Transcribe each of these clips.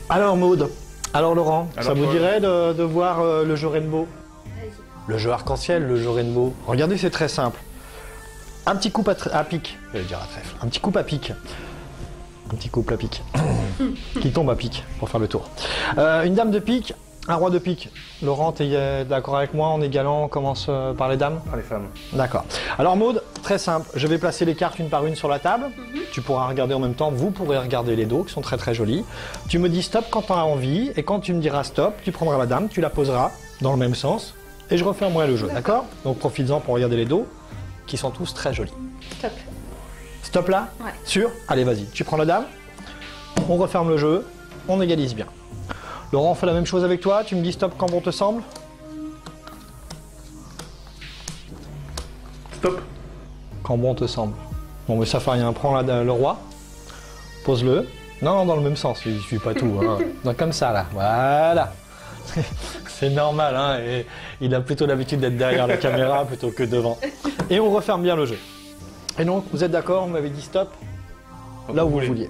Alors Maud, alors Laurent, Alors, ça vous Paul. dirait de voir le jeu Rainbow? Le jeu arc-en-ciel, le jeu Rainbow. Regardez, c'est très simple. Un petit coup à pic, j'allais dire à trèfle. Un petit coup à pic. Un petit couple à pic. Qui tombe à pic pour faire le tour. Une dame de pique, un roi de pique. Laurent, tu es d'accord avec moi? On est galant, on commence par les dames? Par les femmes. D'accord. Alors Maud, très simple. Je vais placer les cartes une par une sur la table. Tu pourras regarder en même temps. Vous pourrez regarder les dos qui sont très très jolis. Tu me dis stop quand tu as envie. Et quand tu me diras stop, tu prendras la dame, tu la poseras dans le même sens. Et je refermerai le jeu, d'accord? Donc profites-en pour regarder les dos qui sont tous très jolis. Top. Stop là? Ouais. Sûr? Allez, vas-y. Tu prends la dame. On referme le jeu. On égalise bien. Laurent, on fait la même chose avec toi. Tu me dis stop quand bon te semble. Stop. Quand bon te semble. Bon, mais ça fait rien. Prends le roi. Pose-le. Non, dans le même sens. Il suit pas tout. Hein. Donc comme ça, là. Voilà. C'est normal. Hein. Et il a plutôt l'habitude d'être derrière la caméra plutôt que devant. Et on referme bien le jeu. Et donc, vous êtes d'accord? Vous m'avez dit stop là où vous vouliez.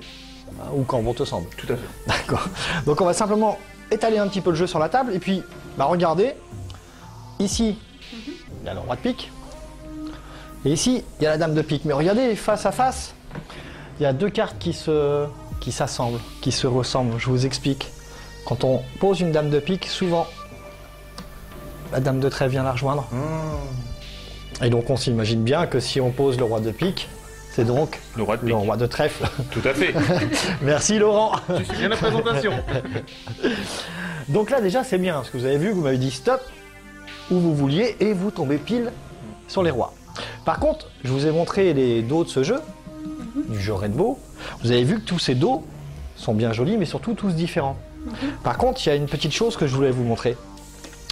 Ou quand bon te semble. Tout à fait. D'accord. Donc on va simplement étaler un petit peu le jeu sur la table et puis regardez, ici il y a le roi de pique et ici il y a la dame de pique. Mais regardez, face à face, il y a deux cartes qui s'assemblent, qui se ressemblent. Je vous explique. Quand on pose une dame de pique, souvent la dame de trèfle vient la rejoindre. Et donc on s'imagine bien que si on pose le roi de pique, c'est donc Le roi de pique. le roi de trèfle. Tout à fait. Merci Laurent. Tu suis bien la présentation. Donc là déjà c'est bien, parce que vous avez vu, vous m'avez dit stop où vous vouliez et vous tombez pile sur les rois. Par contre, je vous ai montré les dos de ce jeu, du jeu Rainbow. Vous avez vu que tous ces dos sont bien jolis, mais surtout tous différents. Par contre, il y a une petite chose que je voulais vous montrer.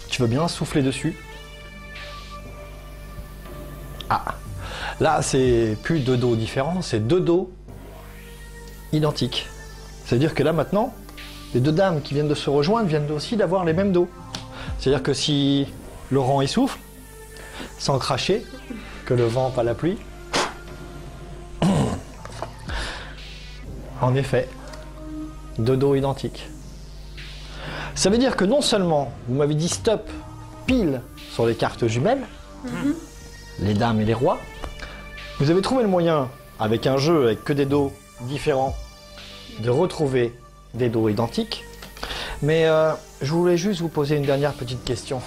Tu veux bien souffler dessus? Ah, là c'est plus deux dos différents, c'est deux dos identiques. C'est-à-dire que là maintenant, les deux dames qui viennent de se rejoindre viennent aussi d'avoir les mêmes dos. C'est-à-dire que si Laurent y souffle, sans cracher, que le vent, pas la pluie, en effet, deux dos identiques. Ça veut dire que non seulement vous m'avez dit stop pile sur les cartes jumelles, les dames et les rois, vous avez trouvé le moyen, avec un jeu avec que des dos différents, de retrouver des dos identiques. Mais je voulais juste vous poser une dernière petite question.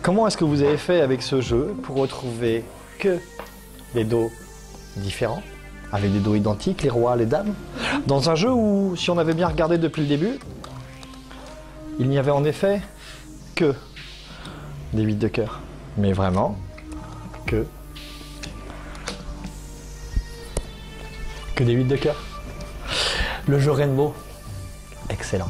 Comment est-ce que vous avez fait avec ce jeu pour retrouver que des dos différents, avec des dos identiques, les rois, les dames, dans un jeu où, si on avait bien regardé depuis le début, il n'y avait en effet que des 8 de cœur. Mais vraiment, que des 8 de cœur. Le jeu Rainbow, excellent.